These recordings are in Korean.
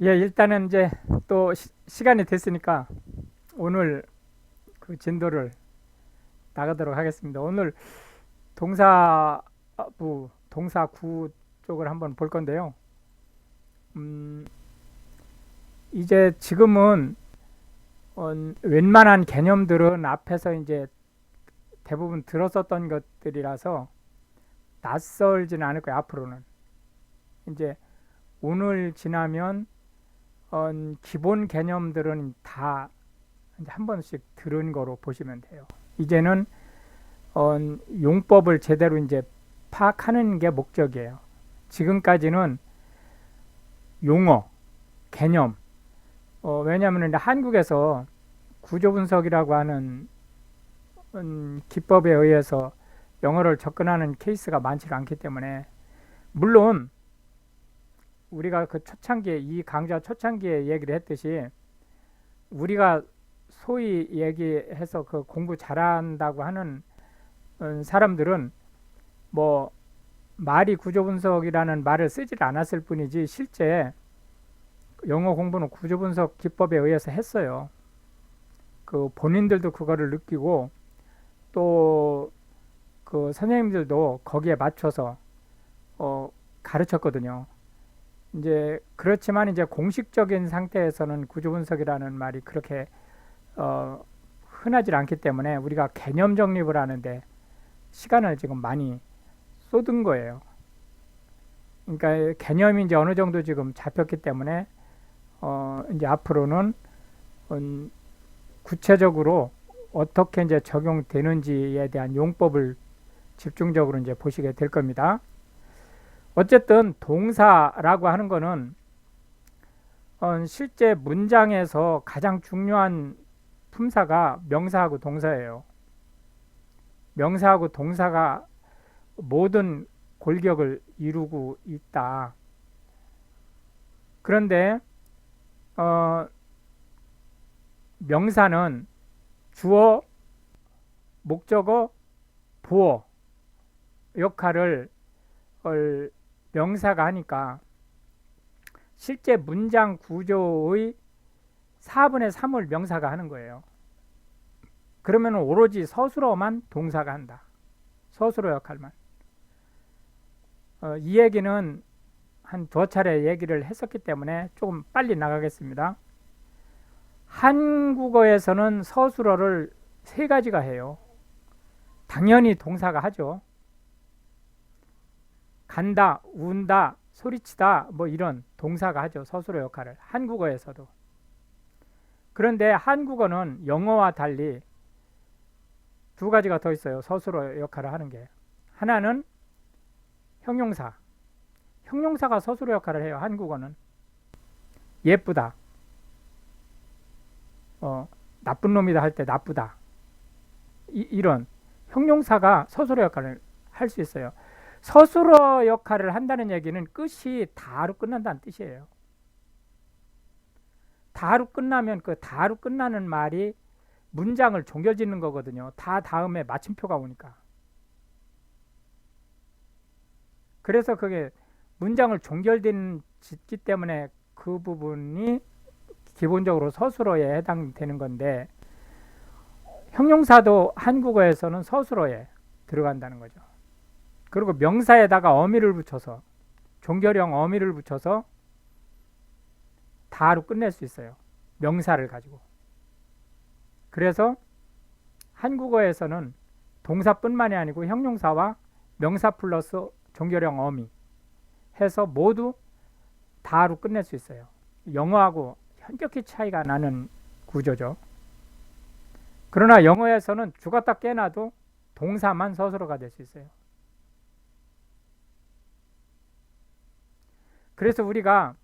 예, 일단은 이제 또 시간이 됐으니까 오늘 그 진도를 나가도록 하겠습니다. 오늘 동사부, 동사구 쪽을 한번 볼 건데요. 음, 이제 지금은 웬만한 개념들은 앞에서 이제 대부분 들었었던 것들이라서 낯설지는 않을 거예요, 앞으로는. 이제 오늘 지나면 기본 개념들은 다 이제 한 번씩 들은 거로 보시면 돼요. 이제는 용법을 제대로 이제 파악하는 게 목적이에요. 지금까지는 용어, 개념, 왜냐하면 한국에서 구조분석이라고 하는 기법에 의해서 영어를 접근하는 케이스가 많지 않기 때문에, 물론 우리가 그 초창기에, 이 강좌 초창기에 얘기를 했듯이, 우리가 소위 얘기해서 그 공부 잘한다고 하는 사람들은 뭐 말이 구조분석이라는 말을 쓰질 않았을 뿐이지 실제 영어 공부는 구조분석 기법에 의해서 했어요. 그 본인들도 그거를 느끼고 또 그 선생님들도 거기에 맞춰서 가르쳤거든요. 이제 그렇지만 이제 공식적인 상태에서는 구조분석이라는 말이 그렇게 어, 흔하지 않기 때문에 우리가 개념 정립을 하는데 시간을 지금 많이 쏟은 거예요. 그러니까 개념이 이제 어느 정도 지금 잡혔기 때문에 이제 앞으로는 구체적으로 어떻게 이제 적용되는지에 대한 용법을 집중적으로 이제 보시게 될 겁니다. 어쨌든 동사라고 하는 거는 실제 문장에서 가장 중요한 품사가 명사하고 동사예요. 명사하고 동사가 모든 골격을 이루고 있다. 그런데 명사는 주어, 목적어, 보어 역할을 명사가 하니까 실제 문장 구조의 4분의 3을 명사가 하는 거예요. 그러면 오로지 서술어만 동사가 한다. 서술어 역할만. 이 얘기는 한 두어 차례 얘기를 했었기 때문에 조금 빨리 나가겠습니다. 한국어에서는 서술어를 세 가지가 해요. 당연히 동사가 하죠. 간다, 운다, 소리치다 뭐 이런 동사가 하죠. 서술어 역할을. 한국어에서도. 그런데 한국어는 영어와 달리 두 가지가 더 있어요. 서술어 역할을 하는 게. 하나는 형용사. 형용사가 서술어 역할을 해요. 한국어는. 예쁘다. 나쁜 놈이다 할 때 나쁘다. 이런 형용사가 서술어 역할을 할 수 있어요. 서술어 역할을 한다는 얘기는 끝이 다로 끝난다는 뜻이에요. 다로 끝나면 그 다로 끝나는 말이 문장을 종결짓는 거거든요. 다 다음에 마침표가 오니까. 그래서 그게 문장을 짓기 때문에 그 부분이 기본적으로 서술어에 해당되는 건데, 형용사도 한국어에서는 서술어에 들어간다는 거죠. 그리고 명사에다가 어미를 붙여서, 종결형 어미를 붙여서 다로 끝낼 수 있어요. 명사를 가지고. 그래서 한국어에서는 동사뿐만이 아니고 형용사와 명사 플러스 종결형 어미 해서 모두 다로 끝낼 수 있어요. 영어하고 현격히 차이가 나는 구조죠. 그러나 영어에서는 죽었다 깨나도 동사만 서술어가 될 수 있어요. 그래서 우리가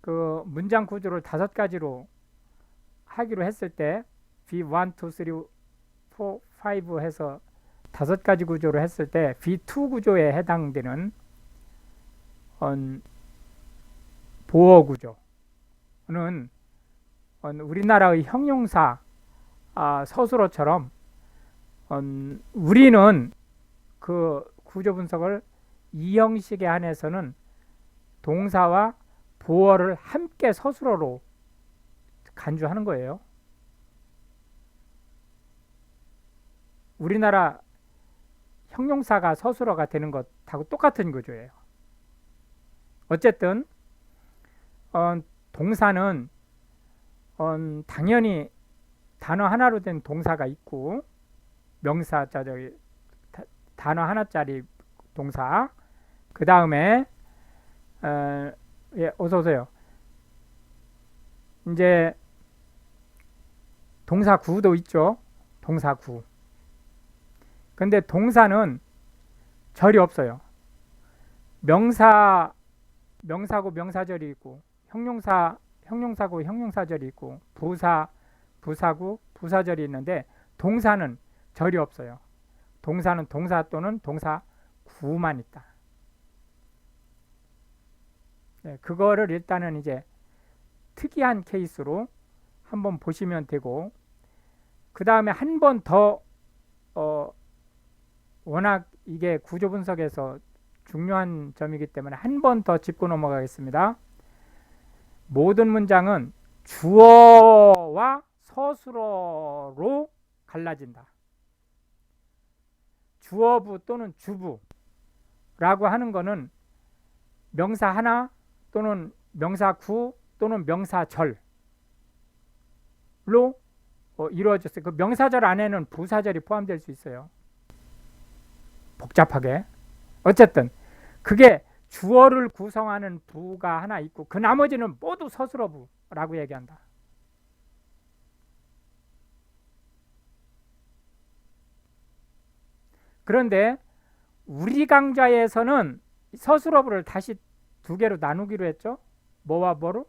그 문장 구조를 5가지로 하기로 했을 때 V1, 2, 3, 4, 5 해서 5가지 구조로 했을 때 V2 구조에 해당되는 보어 구조는 우리나라의 형용사 서술어처럼 우리는 그 구조 분석을 이 형식에 한해서는 동사와 보어를 함께 서술어로 간주하는 거예요. 우리나라 형용사가 서술어가 되는 것하고 똑같은 구조예요. 어쨌든 동사는 당연히 단어 하나로 된 동사가 있고 명사 단어 하나짜리 동사, 그 다음에 예, 어서 오세요. 이제 동사구도 있죠. 동사구. 근데 동사는 절이 없어요. 명사고 명사절이 있고, 형용사고 형용사절이 있고, 부사구 부사절이 있는데 동사는 절이 없어요. 동사는 동사 또는 동사구만 있다. 네, 그거를 일단은 이제 특이한 케이스로 한번 보시면 되고, 그 다음에 한 번 더 워낙 이게 구조 분석에서 중요한 점이기 때문에 한 번 더 짚고 넘어가겠습니다. 모든 문장은 주어와 서술어로 갈라진다. 주어부 또는 주부라고 하는 거는 명사 하나 또는 명사구 또는 명사절로 이루어졌어요. 그 명사절 안에는 부사절이 포함될 수 있어요. 복잡하게. 어쨌든 그게 주어를 구성하는 부가 하나 있고 그 나머지는 모두 서술어부라고 얘기한다. 그런데 우리 강좌에서는 서술어부를 다시 두 개로 나누기로 했죠. 뭐와 뭐로?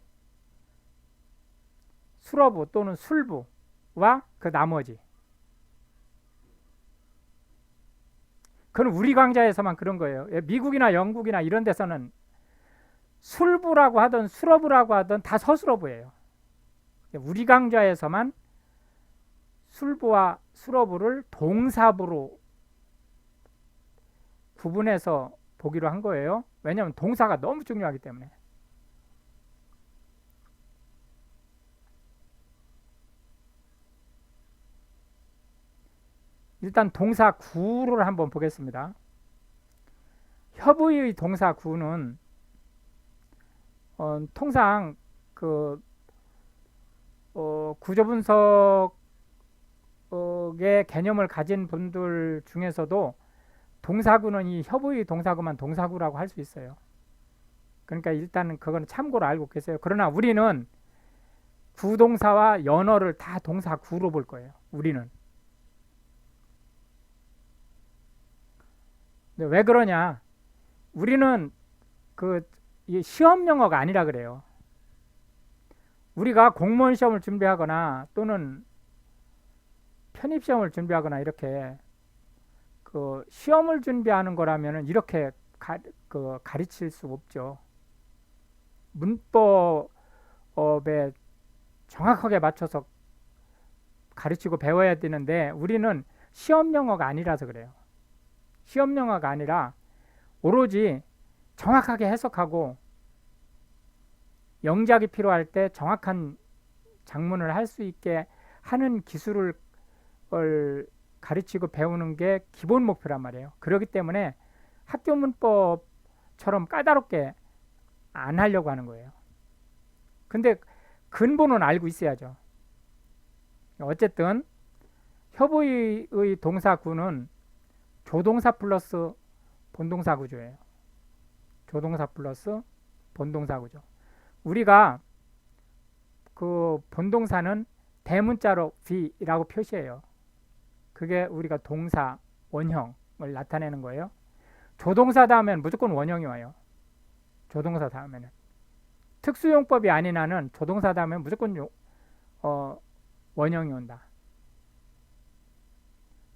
술어부 또는 술부와 그 나머지. 그건 우리 강좌에서만 그런 거예요. 미국이나 영국이나 이런 데서는 술부라고 하든 술어부라고 하든 다 서술어부예요. 우리 강좌에서만 술부와 술어부를 동사부로 구분해서 보기로 한 거예요. 왜냐하면 동사가 너무 중요하기 때문에. 일단 동사구를 한번 보겠습니다. 협의의 동사구는 통상 그 구조 분석의 개념을 가진 분들 중에서도 동사구는 이 협의의 동사구만 동사구라고 할 수 있어요. 그러니까 일단은 그건 참고로 알고 계세요. 그러나 우리는 구동사와 연어를 다 동사구로 볼 거예요. 우리는. 근데 왜 그러냐? 우리는 그 시험 영어가 아니라 그래요. 우리가 공무원 시험을 준비하거나 또는 편입 시험을 준비하거나 이렇게 그 시험을 준비하는 거라면은 이렇게 가르칠 수 없죠. 문법에 정확하게 맞춰서 가르치고 배워야 되는데 우리는 시험 영어가 아니라서 그래요. 시험 영어가 아니라 오로지 정확하게 해석하고 영작이 필요할 때 정확한 작문을 할 수 있게 하는 기술을 가르치고 배우는 게 기본 목표란 말이에요. 그렇기 때문에 학교 문법처럼 까다롭게 안 하려고 하는 거예요. 근데 근본은 알고 있어야죠. 어쨌든 협의의 동사구는 조동사 플러스 본동사 구조예요. 조동사 플러스 본동사 구조. 우리가 그 본동사는 대문자로 V라고 표시해요. 그게 우리가 동사 원형을 나타내는 거예요. 조동사 다음에는 무조건 원형이 와요. 조동사 다음에는. 특수용법이 아닌 한은 조동사 다음에 무조건 원형이 온다.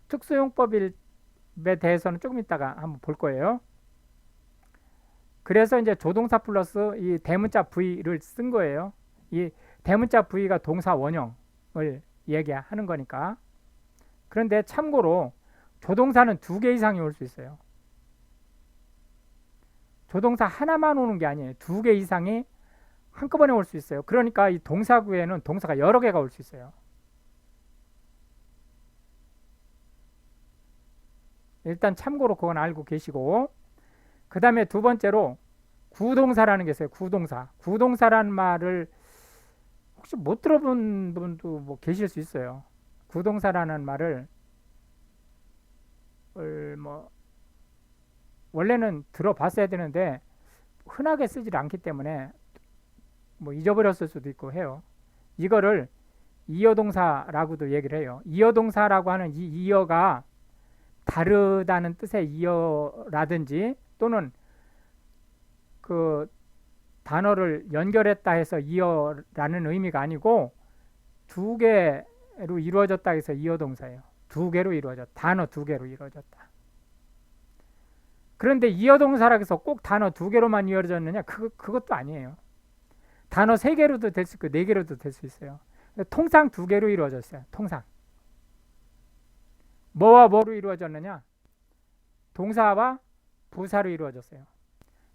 특수용법에 대해서는 조금 이따가 한번 볼 거예요. 그래서 이제 조동사 플러스 이 대문자 V를 쓴 거예요. 이 대문자 V가 동사 원형을 얘기하는 거니까. 그런데 참고로 조동사는 2개 이상이 올 수 있어요. 조동사 하나만 오는 게 아니에요. 2개 이상이 한꺼번에 올 수 있어요. 그러니까 이 동사구에는 동사가 여러 개가 올 수 있어요. 일단 참고로 그건 알고 계시고, 그 다음에 두 번째로 구동사라는 게 있어요. 구동사. 구동사라는 말을 혹시 못 들어본 분도 뭐 계실 수 있어요. 구동사라는 말을 뭐 원래는 들어봤어야 되는데 흔하게 쓰질 않기 때문에 뭐 잊어버렸을 수도 있고 해요. 이거를 이어동사라고도 얘기를 해요. 이어동사라고 하는 이 이어가 다르다는 뜻의 이어라든지 또는 그 단어를 연결했다 해서 이어라는 의미가 아니고 두 개로 이루어졌다 해서 이어동사예요. 두 개로 이루어졌다. 단어 두 개로 이루어졌다. 그런데 이어동사라고 해서 꼭 단어 두 개로만 이루어졌느냐? 그것도 아니에요. 단어 세 개로도 될 수 있고 네 개로도 될 수 있어요. 통상 두 개로 이루어졌어요. 통상. 뭐와 뭐로 이루어졌느냐? 동사와 부사로 이루어졌어요.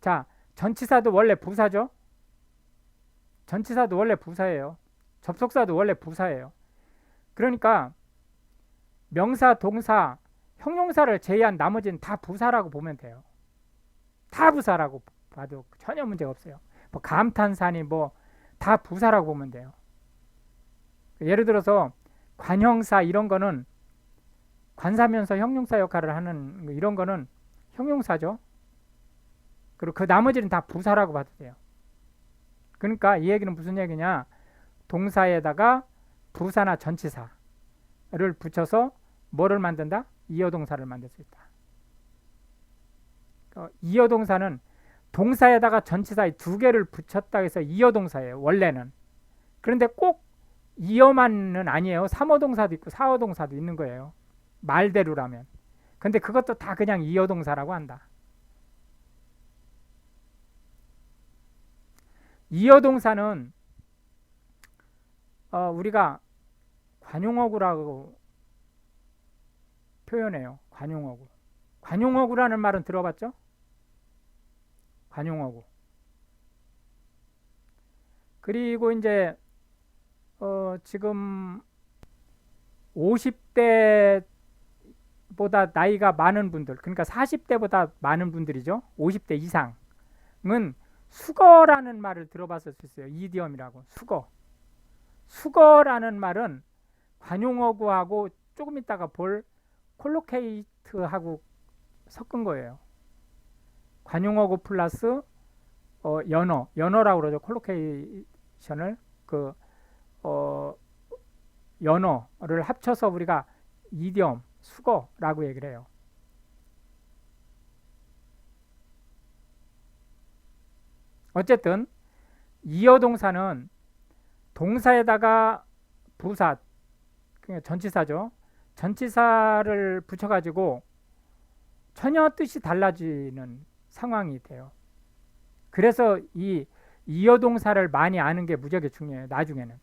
자, 전치사도 원래 부사죠. 전치사도 원래 부사예요. 접속사도 원래 부사예요. 그러니까 명사, 동사, 형용사를 제외한 나머지는 다 부사라고 보면 돼요. 다 부사라고 봐도 전혀 문제가 없어요. 뭐 감탄사니 뭐 다 부사라고 보면 돼요. 예를 들어서 관형사 이런 거는 관사면서 형용사 역할을 하는 이런 거는 형용사죠. 그리고 그 나머지는 다 부사라고 봐도 돼요. 그러니까 이 얘기는 무슨 얘기냐? 동사에다가 부사나 전치사를 붙여서 뭐를 만든다? 이어동사를 만들 수 있다. 이어동사는 동사에다가 전치사 두 개를 붙였다 해서 이어동사예요. 원래는. 그런데 꼭 이어만은 아니에요. 3어동사도 있고 4어동사도 있는 거예요. 말대로라면. 근데 그것도 다 그냥 이어동사라고 한다. 이어동사는 우리가 관용어구라고 표현해요. 관용어구. 관용어구라는 말은 들어봤죠? 관용어구. 그리고 이제 지금 50대보다 나이가 많은 분들, 그러니까 40대보다 많은 분들이죠. 50대 이상은 수거라는 말을 들어봤을 수 있어요. 이디엄이라고. 수거. 수거라는 말은 관용어구하고 조금 있다가 볼 콜로케이트하고 섞은 거예요. 관용어구 플러스 연어라고 그러죠. 콜로케이션을 연어를 합쳐서 우리가 이디엄, 수거라고 얘기를 해요. 어쨌든 이어동사는 동사에다가 부사, 그러니까 전치사죠. 전치사를 붙여가지고 전혀 뜻이 달라지는 상황이 돼요. 그래서 이 이어동사를 많이 아는 게 무지하게 중요해요. 나중에는.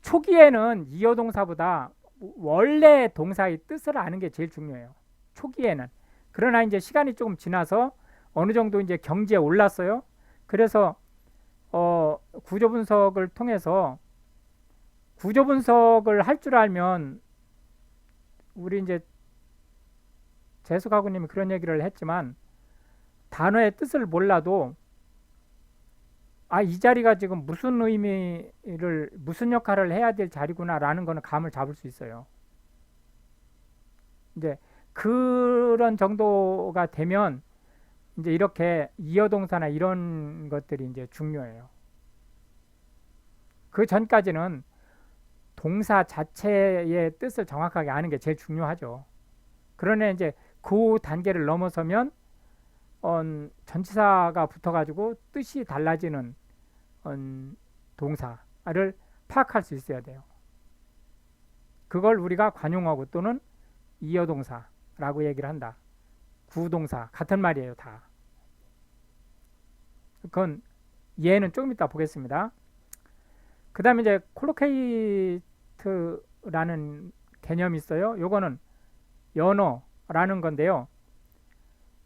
초기에는 이어동사보다 원래 동사의 뜻을 아는 게 제일 중요해요. 초기에는. 그러나 이제 시간이 조금 지나서 어느 정도 이제 경지에 올랐어요. 그래서 구조 분석을 통해서 구조 분석을 할 줄 알면 우리 이제 재수가구님이 그런 얘기를 했지만 단어의 뜻을 몰라도 이 자리가 지금 무슨 의미를 무슨 역할을 해야 될 자리구나라는 거는 감을 잡을 수 있어요. 이제 그런 정도가 되면 이제 이렇게 이어동사나 이런 것들이 이제 중요해요. 그 전까지는 동사 자체의 뜻을 정확하게 아는 게 제일 중요하죠. 그러나 이제 그 단계를 넘어서면 전치사가 붙어가지고 뜻이 달라지는 동사를 파악할 수 있어야 돼요. 그걸 우리가 관용어구 또는 이어동사라고 얘기를 한다. 구동사 같은 말이에요. 다. 그건 얘는 조금 이따 보겠습니다. 그 다음에 이제 콜로케이트라는 개념이 있어요. 요거는 연어라는 건데요.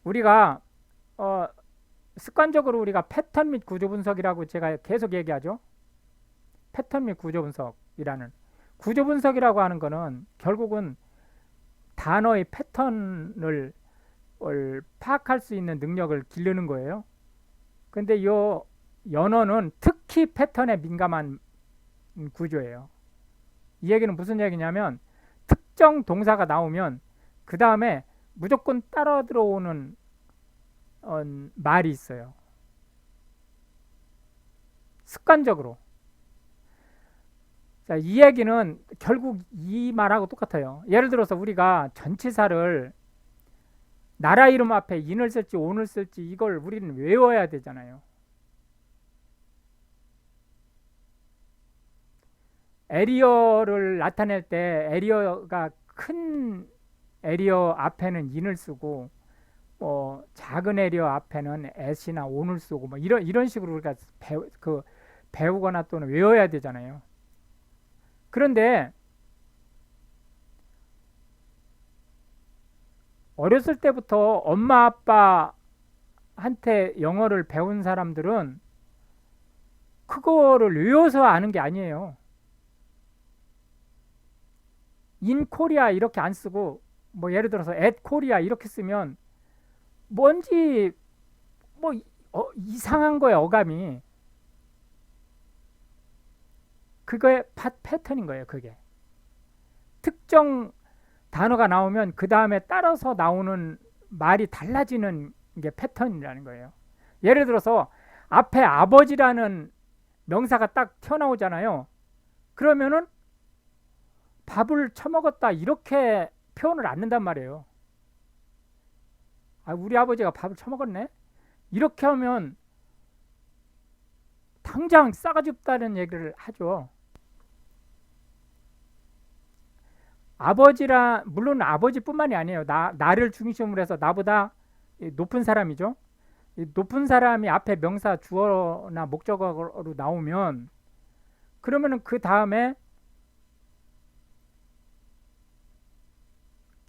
우리가 습관적으로 우리가 패턴 및 구조 분석이라고 제가 계속 얘기하죠. 패턴 및 구조 분석이라는, 구조 분석이라고 하는 거는 결국은 단어의 패턴을 파악할 수 있는 능력을 기르는 거예요. 근데 요 연어는 특히 패턴에 민감한 구조예요. 이 얘기는 무슨 얘기냐면, 특정 동사가 나오면 그 다음에 무조건 따라 들어오는 말이 있어요. 습관적으로. 자, 이 얘기는 결국 이 말하고 똑같아요. 예를 들어서 우리가 전치사를 나라 이름 앞에 인을 쓸지 온을 쓸지 이걸 우리는 외워야 되잖아요. 에리어를 나타낼 때 에리어가 큰 에리어 앞에는 인을 쓰고 작은 에리어 앞에는 s나 온을 쓰고 뭐 이런 식으로 우리가 배우거나 또는 외워야 되잖아요. 그런데 어렸을 때부터 엄마 아빠한테 영어를 배운 사람들은 그거를 외워서 아는 게 아니에요. 인 코리아 이렇게 안 쓰고 뭐 예를 들어서 at 코리아 이렇게 쓰면 뭔지 뭐 이상한 거예요, 어감이. 그거의 패턴인 거예요. 그게 특정 단어가 나오면 그 다음에 따라서 나오는 말이 달라지는 게 패턴이라는 거예요. 예를 들어서 앞에 아버지라는 명사가 딱 튀어나오잖아요. 그러면은 밥을 처먹었다 이렇게 표현을 안 한단 말이에요. 아, 우리 아버지가 밥을 처먹었네? 이렇게 하면 당장 싸가지 없다는 얘기를 하죠. 물론 아버지뿐만이 아니에요. 나를 중심으로 해서 나보다 높은 사람이죠. 높은 사람이 앞에 명사 주어나 목적어로 나오면 그러면은 그 다음에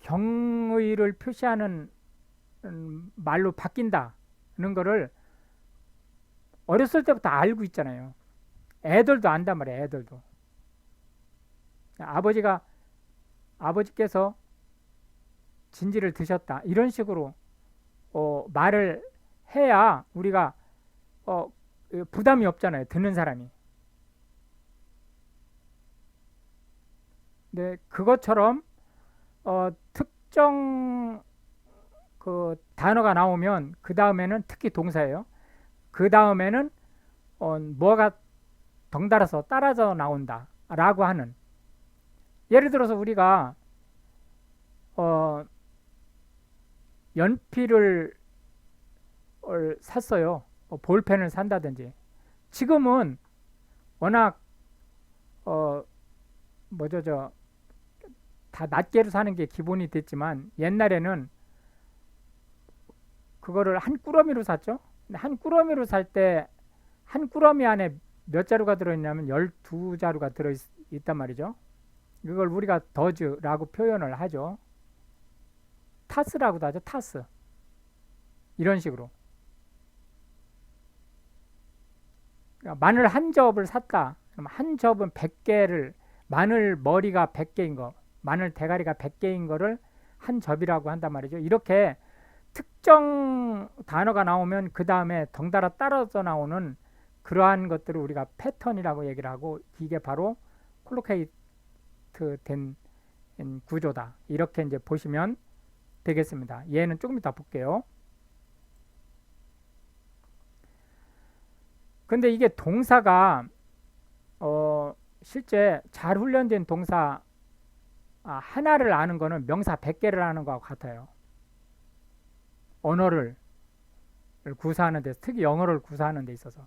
경의를 표시하는 말로 바뀐다는 거를 어렸을 때부터 알고 있잖아요. 애들도 안단 말이에요. 애들도. 아버지께서 진지를 드셨다 이런 식으로 말을 해야 우리가 부담이 없잖아요. 듣는 사람이. 네, 그것처럼 특정 그 단어가 나오면 그 다음에는 특히 동사예요. 그 다음에는 뭐가 덩달아서 따라서 나온다 라고 하는, 예를 들어서 우리가 연필을 샀어요. 볼펜을 산다든지. 지금은 워낙 다 낱개로 사는 게 기본이 됐지만 옛날에는 그거를 한 꾸러미로 샀죠. 한 꾸러미로 살 때 한 꾸러미 안에 몇 자루가 들어있냐면 12자루가 들어있단 말이죠. 이걸 우리가 더즈라고 표현을 하죠. 타스라고도 하죠. 타스. 이런 식으로. 그러니까 마늘 한 접을 샀다. 그럼 한 접은 100개를, 마늘 머리가 100개인 거, 마늘 대가리가 100개인 거를 한 접이라고 한단 말이죠. 이렇게 특정 단어가 나오면 그 다음에 덩달아 따라서 나오는 그러한 것들을 우리가 패턴이라고 얘기를 하고, 이게 바로 콜로케이트 된 구조다. 이렇게 이제 보시면 되겠습니다. 얘는 조금 이따 볼게요. 근데 이게 동사가 실제 잘 훈련된 동사 하나를 아는 거는 명사 100개를 아는 것과 같아요. 언어를 구사하는 데, 특히 영어를 구사하는 데 있어서.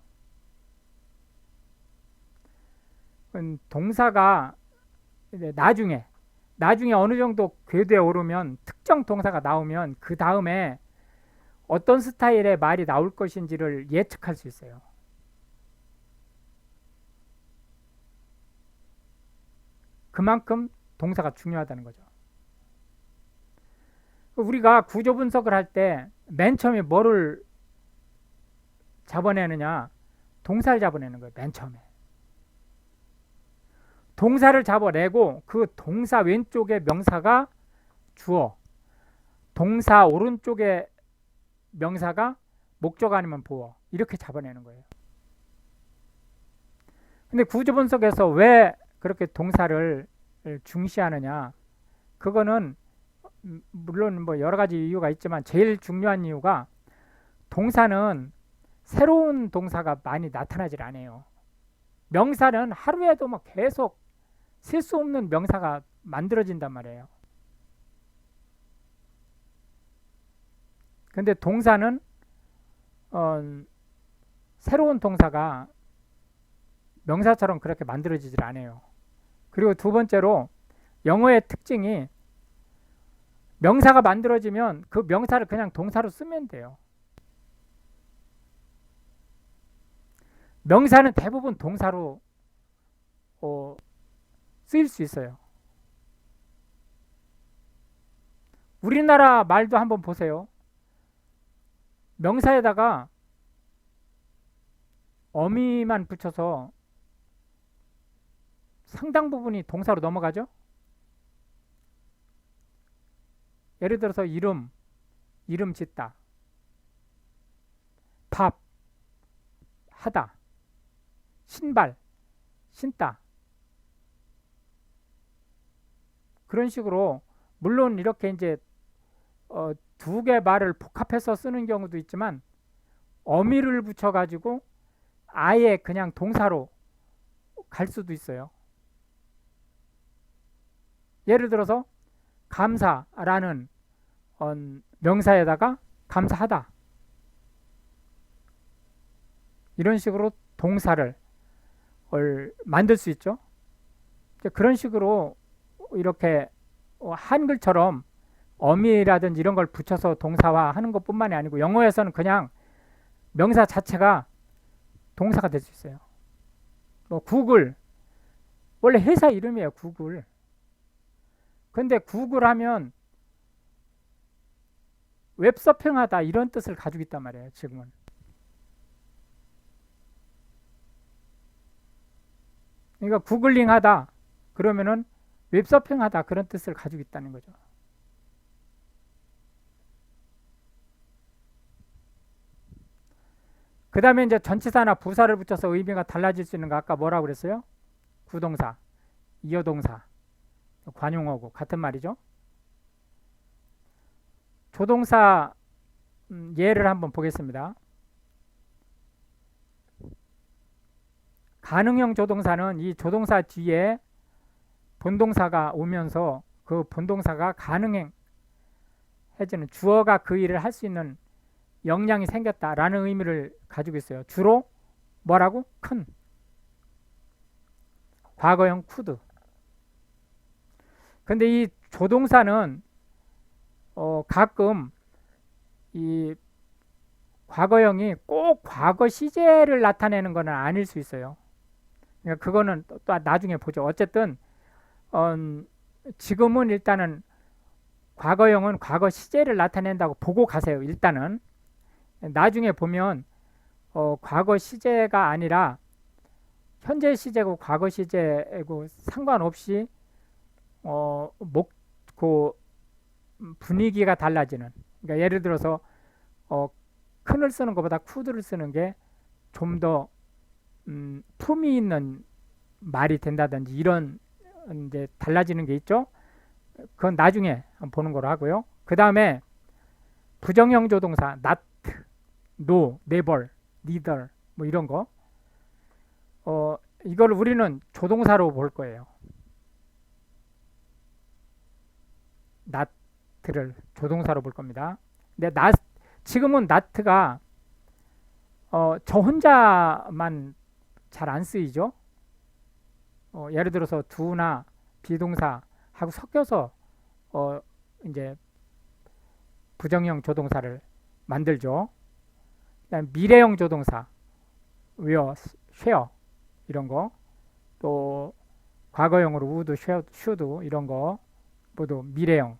동사가 나중에 어느 정도 궤도에 오르면 특정 동사가 나오면 그 다음에 어떤 스타일의 말이 나올 것인지를 예측할 수 있어요. 그만큼 동사가 중요하다는 거죠. 우리가 구조 분석을 할 때 맨 처음에 뭐를 잡아내느냐? 동사를 잡아내는 거예요. 맨 처음에. 동사를 잡아내고 그 동사 왼쪽에 명사가 주어, 동사 오른쪽에 명사가 목적 아니면 보어, 이렇게 잡아내는 거예요. 근데 구조 분석에서 왜 그렇게 동사를 중시하느냐? 그거는 물론 뭐 여러 가지 이유가 있지만 제일 중요한 이유가 동사는 새로운 동사가 많이 나타나질 않아요. 명사는 하루에도 막 계속 셀 수 없는 명사가 만들어진단 말이에요. 근데 동사는 새로운 동사가 명사처럼 그렇게 만들어지질 않아요. 그리고 두 번째로 영어의 특징이 명사가 만들어지면 그 명사를 그냥 동사로 쓰면 돼요. 명사는 대부분 동사로 쓰일 수 있어요. 우리나라 말도 한번 보세요. 명사에다가 어미만 붙여서 상당 부분이 동사로 넘어가죠. 예를 들어서 이름 짓다, 밥, 하다, 신발, 신다. 그런 식으로 물론 이렇게 이제 두 개 말을 복합해서 쓰는 경우도 있지만 어미를 붙여가지고 아예 그냥 동사로 갈 수도 있어요. 예를 들어서 감사라는 명사에다가 감사하다, 이런 식으로 동사를 만들 수 있죠. 그런 식으로 이렇게 한글처럼 어미라든지 이런 걸 붙여서 동사화하는 것뿐만이 아니고 영어에서는 그냥 명사 자체가 동사가 될 수 있어요. 뭐 구글, 원래 회사 이름이에요. 구글. 근데 구글 하면 웹서핑하다 이런 뜻을 가지고 있단 말이에요. 지금은. 그러니까 구글링하다 그러면은 웹서핑하다 그런 뜻을 가지고 있다는 거죠. 그 다음에 이제 전치사나 부사를 붙여서 의미가 달라질 수 있는 거 아까 뭐라고 그랬어요? 구동사, 이어동사, 관용어고 같은 말이죠. 조동사 예를 한번 보겠습니다. 가능형 조동사는 이 조동사 뒤에 본동사가 오면서 그 본동사가 가능해지는, 주어가 그 일을 할 수 있는 역량이 생겼다라는 의미를 가지고 있어요. 주로 뭐라고? 큰. 과거형 could. 근데 이 조동사는 가끔 이 과거형이 꼭 과거 시제를 나타내는 건 아닐 수 있어요. 그러니까 그거는 또 나중에 보죠. 어쨌든 지금은 일단은 과거형은 과거 시제를 나타낸다고 보고 가세요. 일단은 나중에 보면 과거 시제가 아니라 현재 시제고 과거 시제고 상관없이 그 분위기가 달라지는. 그러니까 예를 들어서 큰을 쓰는 것보다 could를 쓰는 게 좀 더 품이 있는 말이 된다든지 이런 이제 달라지는 게 있죠. 그건 나중에 보는 거로 하고요. 그 다음에 부정형 조동사 not, no, never, neither 뭐 이런 거 이걸 우리는 조동사로 볼 거예요. not를 조동사로 볼 겁니다. 근데 not, 지금은 not가 저 혼자만 잘 안 쓰이죠. 예를 들어서 do나 비동사하고 섞여서 이제 부정형 조동사를 만들죠. 그다음 미래형 조동사 will, share 이런 거, 또 과거형으로 would, should 이런 거 모두 미래형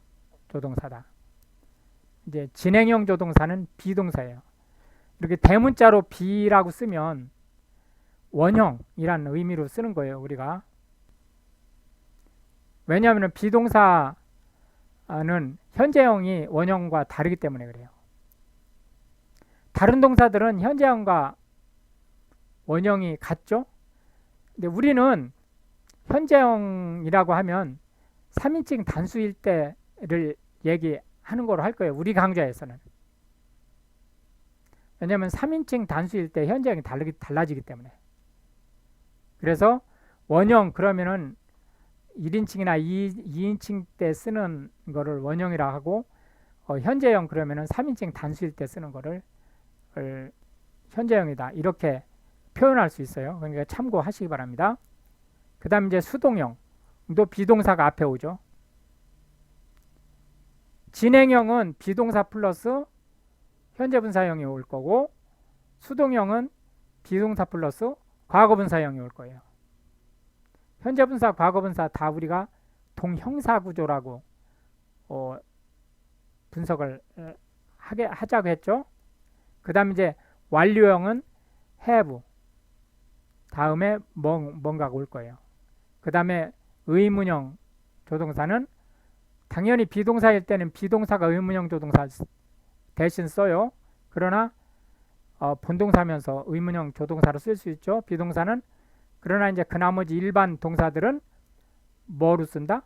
조동사다. 이제 진행형 조동사는 비동사예요. 이렇게 대문자로 be라고 쓰면 원형이라는 의미로 쓰는 거예요, 우리가. 왜냐하면 비동사는 현재형이 원형과 다르기 때문에 그래요. 다른 동사들은 현재형과 원형이 같죠? 근데 우리는 현재형이라고 하면 3인칭 단수일 때를 얘기하는 거로 할 거예요. 우리 강좌에서는. 왜냐하면 3인칭 단수일 때 현재형이 달라지기 때문에. 그래서 원형 그러면은 1인칭이나 2인칭 때 쓰는 거를 원형이라 하고 현재형 그러면은 3인칭 단수일 때 쓰는 거를 현재형이다. 이렇게 표현할 수 있어요. 그러니까 참고하시기 바랍니다. 그 다음 이제 수동형도 비동사가 앞에 오죠. 진행형은 비동사 플러스 현재분사형이 올 거고 수동형은 비동사 플러스 과거분사형이 올 거예요. 현재분사, 과거분사 다 우리가 동형사구조라고 분석을 하자고 했죠. 그 다음 이제 완료형은 have 다음에 뭔가가 올 거예요. 그 다음에 의문형 조동사는 당연히 비동사일 때는 비동사가 의문형 조동사 대신 써요. 그러나 본동사면서 의문형 조동사로 쓸 수 있죠. 비동사는. 그러나 이제 그 나머지 일반 동사들은 뭐로 쓴다?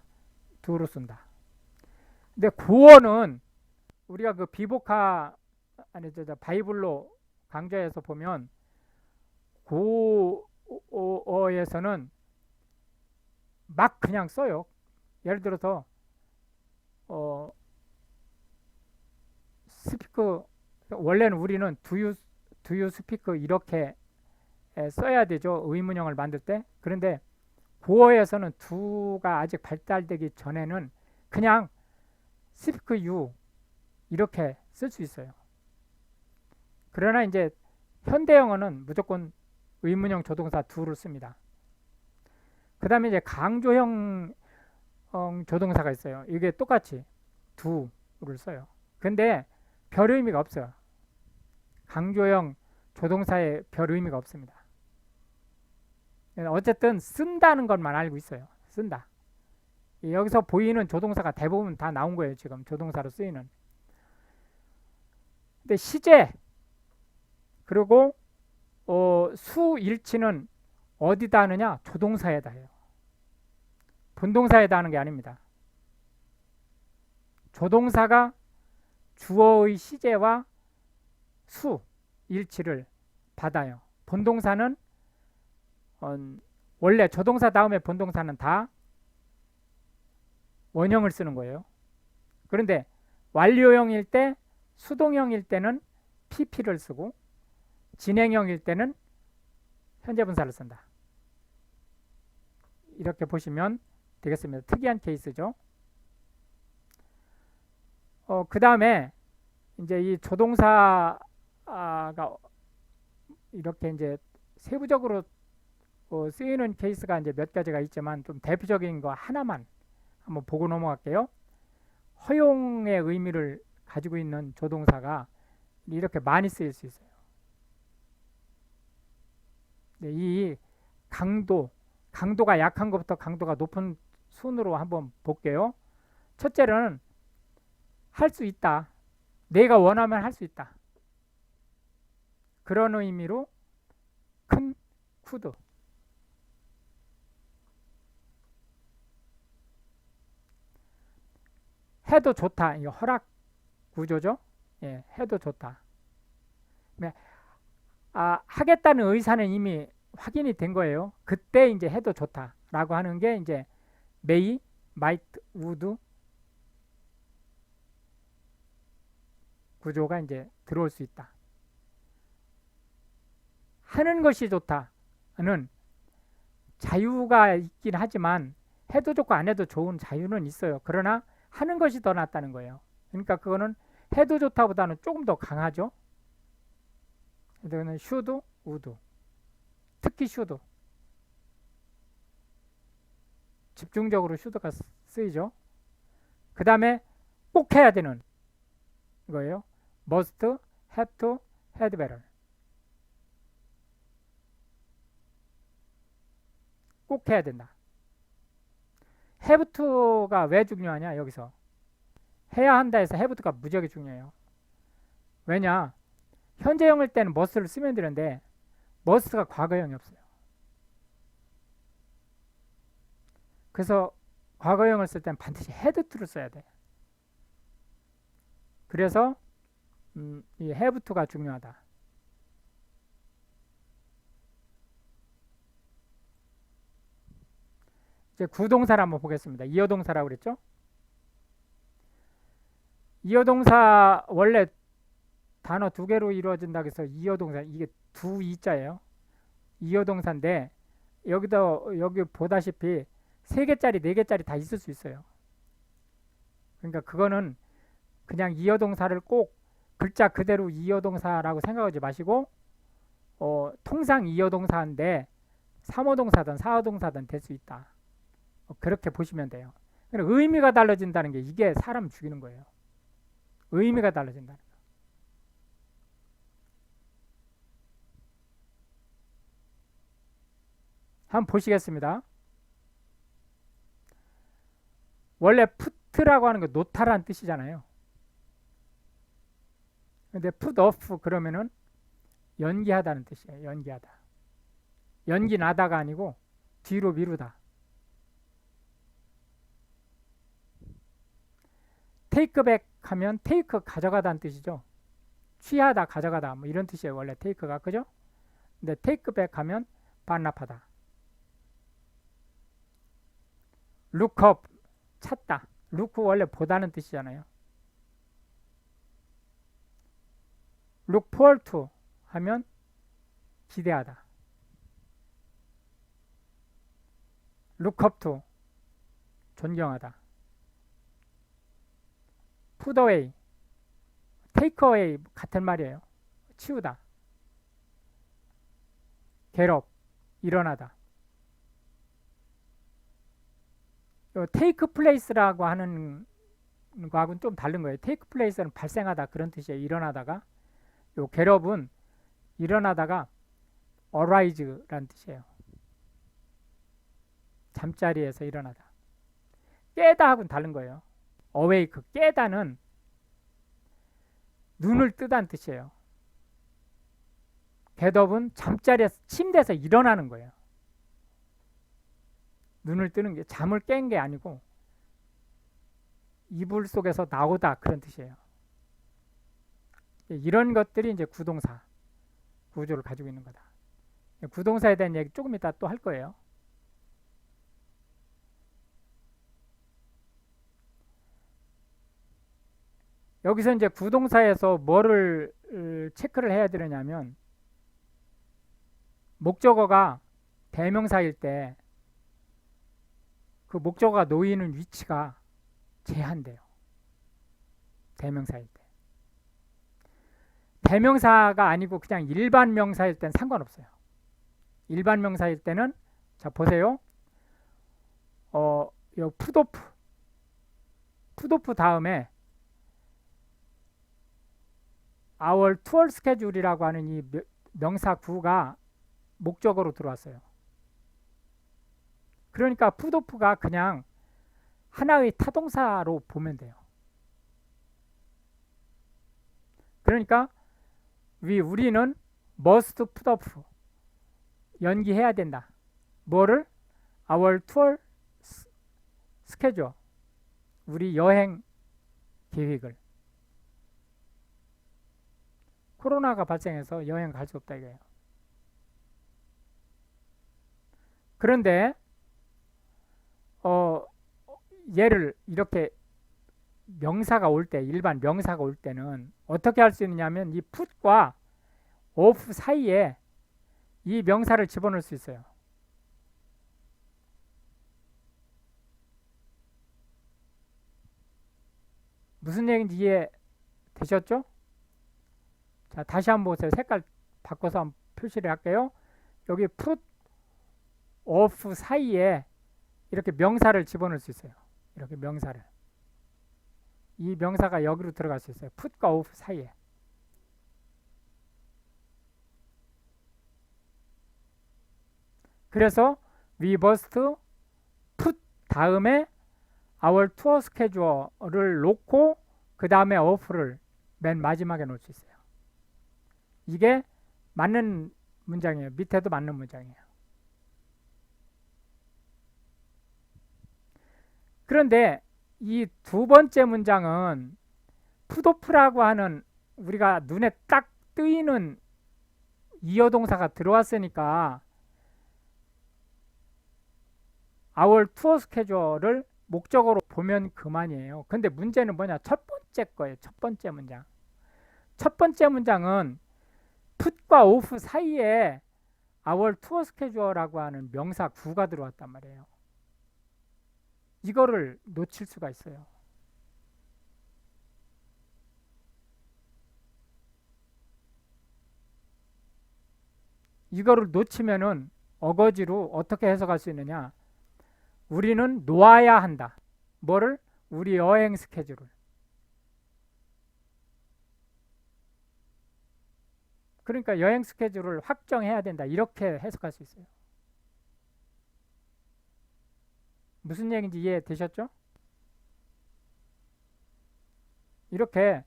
do로 쓴다. 근데 고어는 우리가 그 비복화 바이블로 강좌에서 보면 고어에서는 막 그냥 써요. 예를 들어서 스피크 원래는 우리는 do you speak 이렇게 써야 되죠. 의문형을 만들 때. 그런데 고어에서는 do가 아직 발달되기 전에는 그냥 speak you 이렇게 쓸 수 있어요. 그러나 이제 현대영어는 무조건 의문형 조동사 do를 씁니다. 그 다음에 이제 강조형 조동사가 있어요. 이게 똑같이 do를 써요. 근데 별 의미가 없어요. 강조형 조동사에 별 의미가 없습니다. 어쨌든 쓴다는 것만 알고 있어요. 쓴다. 여기서 보이는 조동사가 대부분 다 나온 거예요. 지금 조동사로 쓰이는. 근데 시제 그리고 수일치는 어디다 하느냐? 조동사에다 해요. 본동사에다 하는 게 아닙니다. 조동사가 주어의 시제와 수일치를 받아요. 본동사는 원래 조동사 다음에 본동사는 다 원형을 쓰는 거예요. 그런데 완료형일 때 수동형일 때는 pp를 쓰고 진행형일 때는 현재분사를 쓴다. 이렇게 보시면 되겠습니다. 특이한 케이스죠. 그 다음에 이제 이 조동사가 이렇게 이제 세부적으로 쓰이는 케이스가 이제 몇 가지가 있지만 좀 대표적인 거 하나만 한번 보고 넘어갈게요. 허용의 의미를 가지고 있는 조동사가 이렇게 많이 쓰일 수 있어요. 네, 이 강도가 약한 것부터 강도가 높은 순으로 한번 볼게요. 첫째는 할 수 있다. 내가 원하면 할 수 있다. 그런 의미로 큰 쿠드. 해도 좋다. 이거 허락 구조죠. 예, 해도 좋다. 하겠다는 의사는 이미 확인이 된 거예요. 그때 이제 해도 좋다라고 하는 게 이제 may, might, would 구조가 이제 들어올 수 있다. 하는 것이 좋다는 자유가 있긴 하지만 해도 좋고 안 해도 좋은 자유는 있어요. 그러나 하는 것이 더 낫다는 거예요. 그러니까 그거는 해도 좋다보다는 조금 더 강하죠. 이거는 should, would. 특히 should. 집중적으로 should가 쓰이죠. 그 다음에 꼭 해야 되는 거예요. must, have to, had better. 꼭 해야 된다. have to가 왜 중요하냐 여기서. 해야 한다 해서 have to가 무지하게 중요해요. 왜냐 현재형일 때는 must를 쓰면 되는데 must가 과거형이 없어요. 그래서 과거형을 쓸 때는 반드시 had to를 써야 돼. 그래서 이 have to가 중요하다. 이제 구동사를 한번 보겠습니다. 이어동사라고 그랬죠? 이어동사 원래 단어 두 개로 이루어진다고 해서 이어동사 이게 두 이자예요. 이어동사인데 여기 보다시피 3개짜리 4개짜리 다 있을 수 있어요. 그러니까 그거는 그냥 이어동사를 꼭 글자 그대로 이어동사라고 생각하지 마시고 통상 이어동사인데 3호동사든 4호동사든 될 수 있다. 그렇게 보시면 돼요. 의미가 달라진다는 게 이게 사람 죽이는 거예요. 의미가 달라진다는 거. 한번 보시겠습니다. 원래 put라고 하는 거 놓다라는 뜻이잖아요. 근데 put off 그러면은 연기하다는 뜻이에요. 연기하다. 연기 나다가 아니고 뒤로 미루다. take back 하면 take 가져가다는 뜻이죠. 취하다, 가져가다 뭐 이런 뜻이에요. 원래 take가 그죠? 근데 take back 하면 반납하다. look up 찾다. look 원래 보다는 뜻이잖아요. look forward to 하면 기대하다. look up to 존경하다. put away, take away 같은 말이에요. 치우다. get up, 일어나다. take place라고 하는 거하고는 좀 다른 거예요. take place는 발생하다 그런 뜻이에요. 일어나다가. 요 get up은 일어나다가 arise라는 뜻이에요. 잠자리에서 일어나다. 깨다 하고는 다른 거예요. awake, 깨다는 눈을 뜨다는 뜻이에요. get up은 잠자리에서 침대에서 일어나는 거예요. 눈을 뜨는 게 잠을 깬 게 아니고 이불 속에서 나오다 그런 뜻이에요. 이런 것들이 이제 구동사 구조를 가지고 있는 거다. 구동사에 대한 얘기 조금 이따 또 할 거예요. 여기서 이제 구동사에서 뭐를 체크를 해야 되느냐면 목적어가 대명사일 때 그 목적어가 놓이는 위치가 제한돼요. 대명사일 때. 대명사가 아니고 그냥 일반 명사일 땐 상관없어요. 일반 명사일 때는 자 보세요. 요 푸도프 다음에 our tour schedule이라고 하는 이 명사 구가 목적어로 들어왔어요. 그러니까 푸도프가 그냥 하나의 타동사로 보면 돼요. 그러니까 우리는 must put off 연기해야 된다. 뭐를? our tour schedule 우리 여행 계획을. 코로나가 발생해서 여행 갈 수 없다 이거예요. 그런데 얘를 이렇게 명사가 올 때, 일반 명사가 올 때는 어떻게 할 수 있느냐면 이 put과 off 사이에 이 명사를 집어넣을 수 있어요. 무슨 얘기인지 이해 되셨죠? 자, 다시 한번 보세요. 색깔 바꿔서 한번 표시를 할게요. 여기 put, off 사이에 이렇게 명사를 집어넣을 수 있어요. 이렇게 명사를. 이 명사가 여기로 들어갈 수 있어요. put과 off 사이에. 그래서 we must put 다음에 our tour schedule을 놓고 그 다음에 of를 맨 마지막에 놓을 수 있어요. 이게 맞는 문장이에요. 밑에도 맞는 문장이에요. 그런데 이 두 번째 문장은 풋오프라고 하는 우리가 눈에 딱 뜨이는 이어동사가 들어왔으니까 our tour schedule을 목적으로 보면 그만이에요. 근데 문제는 뭐냐? 첫 번째 거예요. 첫 번째 문장. 첫 번째 문장은 put과 off 사이에 our tour schedule라고 하는 명사 구가 들어왔단 말이에요. 이거를 놓칠 수가 있어요. 이거를 놓치면은 어거지로 어떻게 해석할 수 있느냐? 우리는 놓아야 한다. 뭐를? 우리 여행 스케줄을. 그러니까 여행 스케줄을 확정해야 된다. 이렇게 해석할 수 있어요. 무슨 얘기인지 이해되셨죠? 이렇게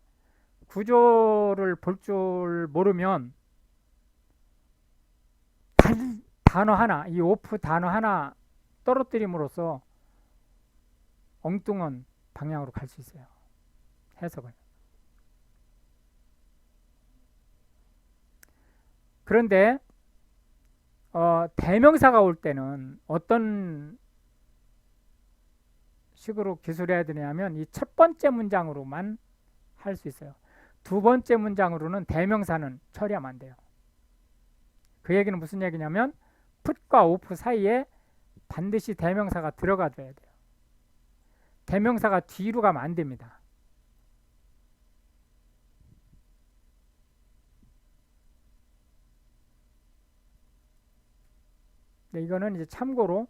구조를 볼 줄 모르면 단어 하나, 이 오프 단어 하나 떨어뜨림으로써 엉뚱한 방향으로 갈 수 있어요. 해석을. 그런데 대명사가 올 때는 어떤 식으로 기술해야 되냐면 이 첫 번째 문장으로만 할 수 있어요. 두 번째 문장으로는 대명사는 처리하면 안 돼요. 그 얘기는 무슨 얘기냐면 put과 off 사이에 반드시 대명사가 들어가줘야 돼요. 대명사가 뒤로 가면 안 됩니다. 네, 이거는 이제 참고로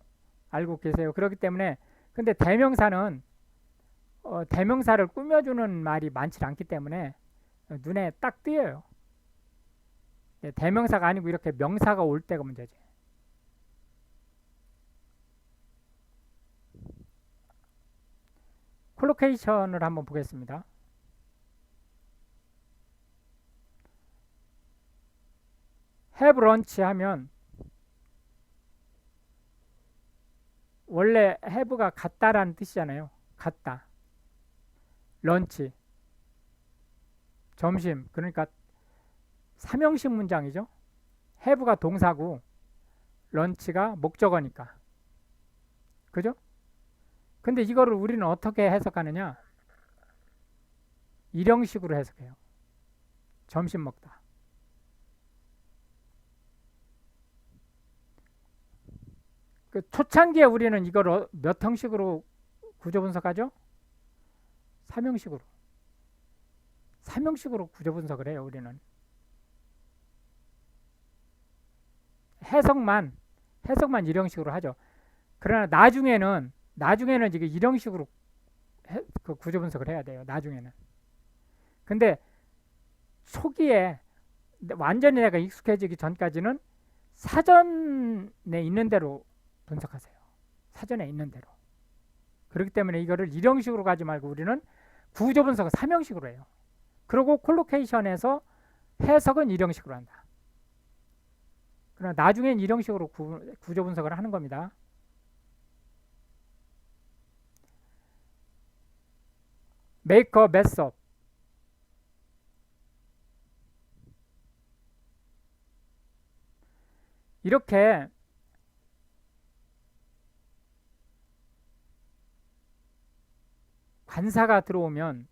알고 계세요. 그렇기 때문에 근데 대명사는 대명사를 꾸며주는 말이 많지 않기 때문에 눈에 딱 띄어요. 네, 대명사가 아니고 이렇게 명사가 올 때가 문제지. 콜로케이션을 한번 보겠습니다. have lunch 하면 원래 have가 같다라는 뜻이잖아요. 같다. 런치. 점심. 그러니까 삼형식 문장이죠. have가 동사고 런치가 목적어니까. 그죠? 근데 이거를 우리는 어떻게 해석하느냐? 일형식으로 해석해요. 점심 먹다. 그 초창기에 우리는 이걸 몇 형식으로 구조 분석하죠? 삼형식으로. 삼형식으로 구조 분석을 해요, 우리는. 해석만 일형식으로 하죠. 그러나 나중에는 이게 일형식으로 그 구조 분석을 해야 돼요. 나중에는. 근데 초기에 완전히 내가 익숙해지기 전까지는 사전에 있는 대로 분석하세요. 사전에 있는 대로. 그렇기 때문에 이거를 일형식으로 가지 말고 우리는 구조 분석은 삼형식으로 해요. 그리고 콜로케이션에서 해석은 일형식으로 한다. 그러나 나중엔 일형식으로 구조 분석을 하는 겁니다. make a mess of. 이렇게 관사가 들어오면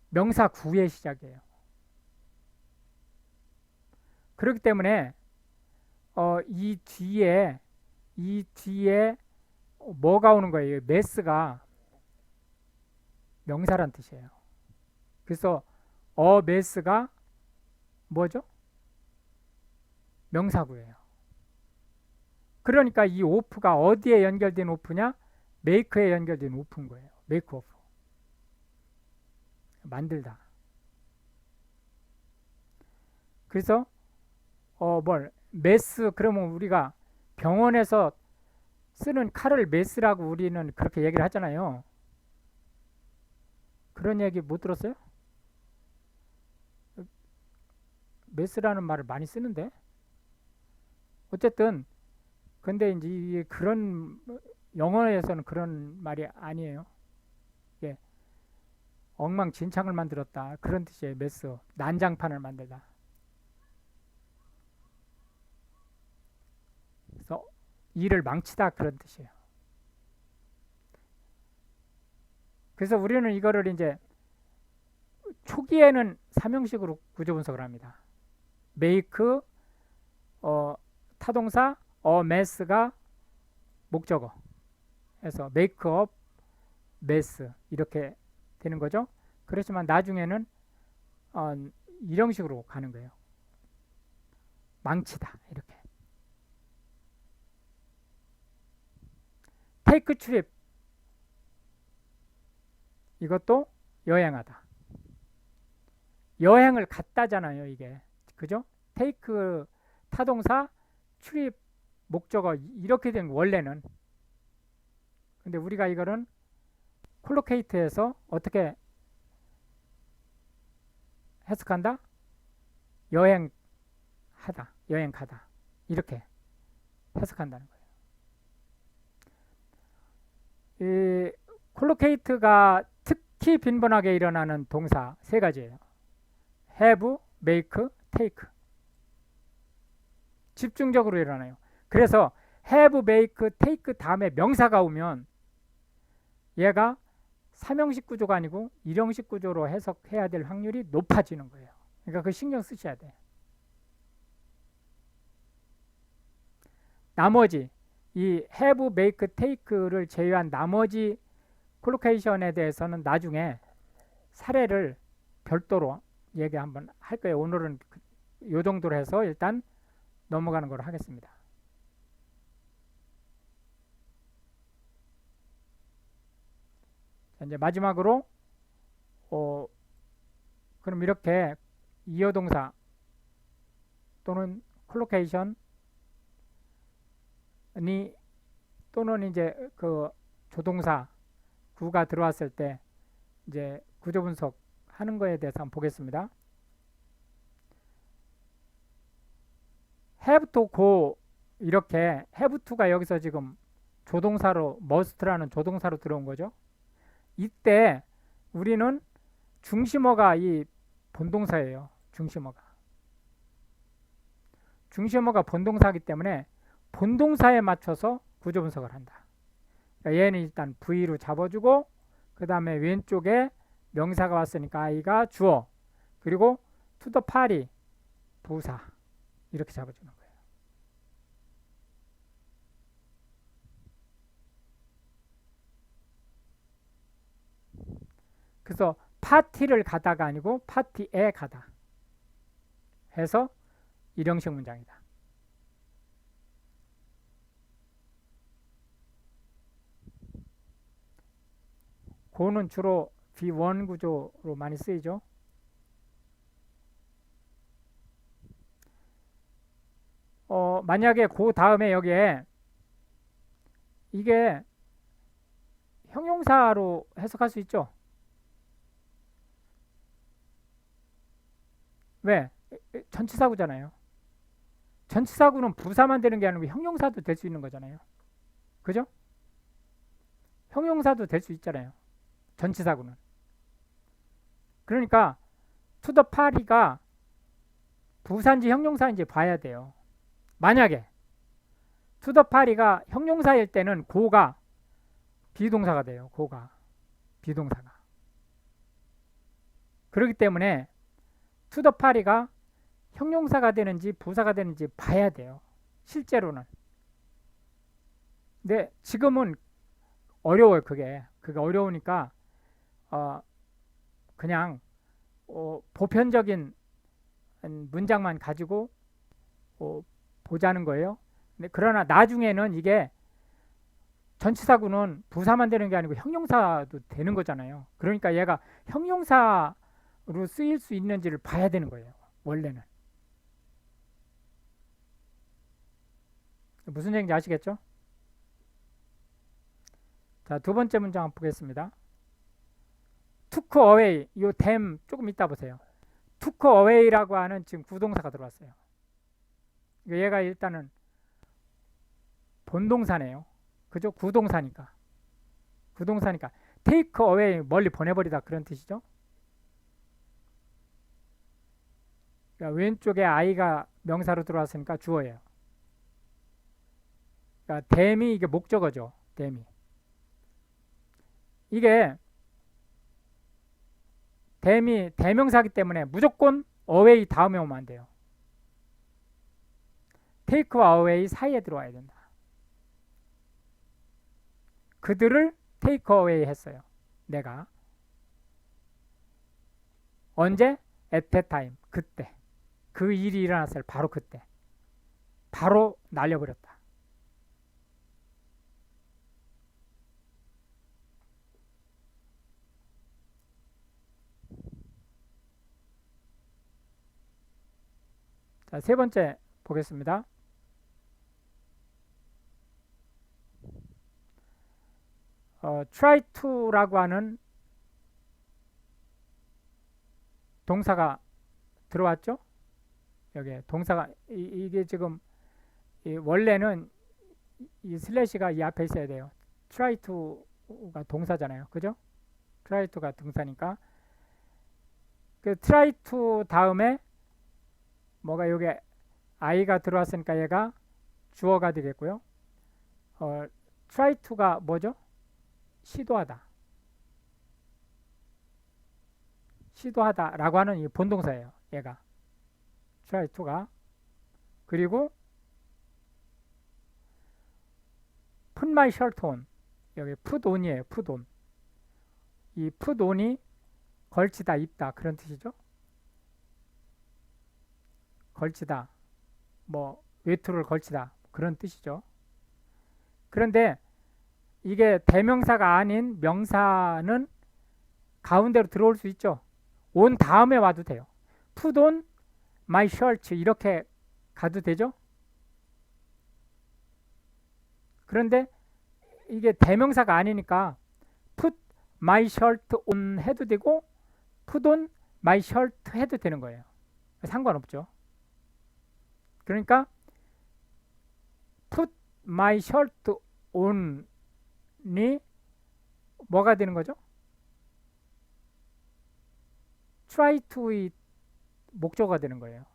명사 구의 시작이에요. 그렇기 때문에 이 뒤에 뭐가 오는 거예요? 메스가 명사란 뜻이에요. 그래서 메스가 뭐죠? 명사구예요. 그러니까 이 오프가 어디에 연결된 오프냐? 메이크에 연결된 오프인 거예요. 메이크 오프. 만들다. 그래서 메스 그러면 우리가 병원에서 쓰는 칼을 메스라고 우리는 그렇게 얘기를 하잖아요. 그런 얘기 못 들었어요? 메스라는 말을 많이 쓰는데 어쨌든 근데 이제 이게 그런 영어에서는 그런 말이 아니에요. 예, 엉망진창을 만들었다 그런 뜻이에요. 메스 난장판을 만들다. 그래서 일을 망치다 그런 뜻이에요. 그래서 우리는 이거를 이제 초기에는 삼형식으로 구조 분석을 합니다. make 타동사 mess가 목적어 해서 make up mess 이렇게 되는 거죠. 그렇지만 나중에는 이런 식으로 가는 거예요. 망치다 이렇게. take trip 이것도 여행하다. 여행을 갔다잖아요, 이게. 그죠? take 타동사 trip 목적어 이렇게 된 원래는. 근데 우리가 이거는 콜로케이트에서 어떻게 해석한다? 여행하다, 여행 가다 이렇게 해석한다는 거예요. 이 콜로케이트가 특히 빈번하게 일어나는 동사 세 가지예요. have, make, take. 집중적으로 일어나요. 그래서 have, make, take 다음에 명사가 오면 얘가 삼형식 구조가 아니고 일형식 구조로 해석해야 될 확률이 높아지는 거예요. 그러니까 그 신경 쓰셔야 돼. 나머지 이 have, make, take를 제외한 나머지 콜로케이션에 대해서는 나중에 사례를 별도로 얘기 한번 할 거예요. 오늘은 이 정도로 해서 일단 넘어가는 걸로 하겠습니다. 자, 이제 마지막으로 그럼 이렇게 이어동사 또는 콜로케이션이 또는 이제 그 조동사 구가 들어왔을 때 이제 구조 분석 하는 거에 대해서 한번 보겠습니다. have to go 이렇게 have to가 여기서 지금 조동사로 must라는 조동사로 들어온 거죠. 이때 우리는 중심어가 이 본동사예요. 중심어가 본동사이기 때문에 본동사에 맞춰서 구조 분석을 한다. 그러니까 얘는 일단 V로 잡아주고 그 다음에 왼쪽에 명사가 왔으니까 I가 주어 그리고 to the party 부사 이렇게 잡아주는 거예요. 그래서 파티를 가다가 아니고 파티에 가다 해서 일형식 문장이다. 고는 주로 V1 구조로 많이 쓰이죠. 만약에 그 다음에 여기에 이게 형용사로 해석할 수 있죠. 왜? 전치사구잖아요. 전치사구는 부사만 되는 게 아니고 형용사도 될 수 있는 거잖아요. 그죠? 형용사도 될 수 있잖아요. 전치사구는. 그러니까 to the party가 부사인지 형용사인지 봐야 돼요. 만약에 to the party가 형용사일 때는 고가 비동사가 돼요. 고가 비동사가. 그렇기 때문에 to the party가 형용사가 되는지 부사가 되는지 봐야 돼요. 실제로는. 근데 지금은 어려워요. 그게 어려우니까 그냥 보편적인 문장만 가지고 보자는 거예요. 근데 그러나 나중에는 이게 전치사구는 부사만 되는 게 아니고 형용사도 되는 거잖아요. 그러니까 얘가 형용사로 쓰일 수 있는지를 봐야 되는 거예요. 원래는. 무슨 얘기인지 아시겠죠? 자, 두 번째 문장 한번 보겠습니다. took away, 이 댐 조금 이따 보세요. took away라고 하는 지금 구동사가 들어왔어요. 얘가 일단은 본동사네요. 그죠? 구동사니까. 구동사니까 take away, 멀리 보내버리다, 그런 뜻이죠. 그러니까 왼쪽에 I가 명사로 들어왔으니까 주어예요. 그러니까 댐이 이게 목적어죠. 댐이. 이게 댐이 대명사기 때문에 무조건 away 다음에 오면 안 돼요. take와 away 사이에 들어와야 된다. 그들을 take away 했어요. 내가. 언제? at that time. 그때. 그 일이 일어났어요. 바로 그때. 바로 날려버렸다. 자, 세 번째 보겠습니다. try to라고 하는 동사가 들어왔죠? 여기에 동사가 이게 지금 원래는 이 슬래시가 이 앞에 있어야 돼요. try to가 동사잖아요. 그죠? try to가 동사니까 그 try to 다음에 뭐가 여기 I가 들어왔으니까 얘가 주어가 되겠고요. try to가 뭐죠? 시도하다. 시도하다라고 하는 이 본동사예요. 얘가 try to가. 그리고 put my shirt on, 여기 put on이에요. put on. 이 put on이 걸치다, 입다, 그런 뜻이죠. 걸치다, 뭐 외투를 걸치다, 그런 뜻이죠. 그런데 이게 대명사가 아닌 명사는 가운데로 들어올 수 있죠. on 다음에 와도 돼요. put on my shirt 이렇게 가도 되죠. 그런데 이게 대명사가 아니니까 put my shirt on 해도 되고 put on my shirt 해도 되는 거예요. 상관없죠. 그러니까 put my shirt on이 뭐가 되는 거죠? try to의 목적어가 되는 거예요.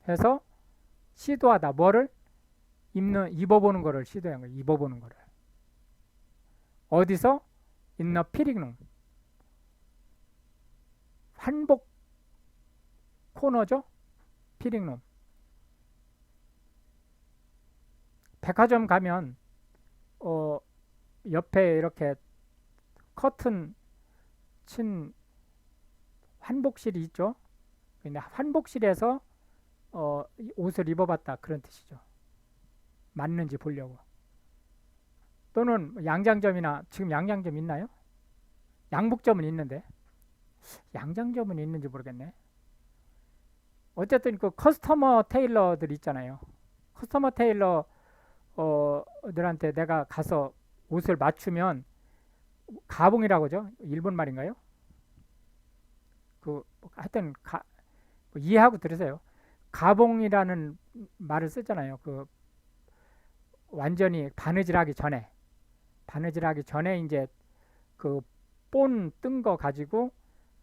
해서 시도하다, 뭐를? 입어보는 거를 시도한 거예요. 입어보는 거를. 어디서? in the fitting room. 환복 코너죠? fitting room. 백화점 가면 옆에 이렇게 커튼 친 환복실이 있죠. 근데 환복실에서 옷을 입어봤다, 그런 뜻이죠. 맞는지 보려고. 또는 양장점이나, 지금 양장점 있나요? 양복점은 있는데 양장점은 있는지 모르겠네. 어쨌든 그 커스터머 테일러들 있잖아요. 커스터머 테일러들한테 내가 가서 옷을 맞추면 가봉이라고 하죠. 일본 말인가요? 그 하여튼 이해하고 들으세요. 가봉이라는 말을 쓰잖아요. 그 완전히 바느질하기 전에 이제 그 본 뜬 거 가지고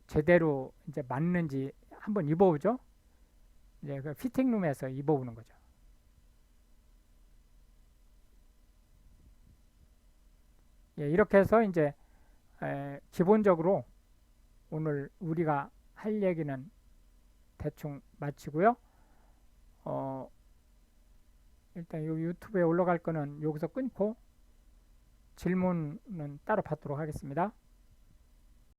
제대로 이제 맞는지 한번 입어보죠. 이제 그 피팅룸에서 입어보는 거죠. 예, 이렇게 해서 이제 기본적으로 오늘 우리가 할 얘기는 대충 마치고요. 일단 요 유튜브에 올라갈 거는 여기서 끊고 질문은 따로 받도록 하겠습니다.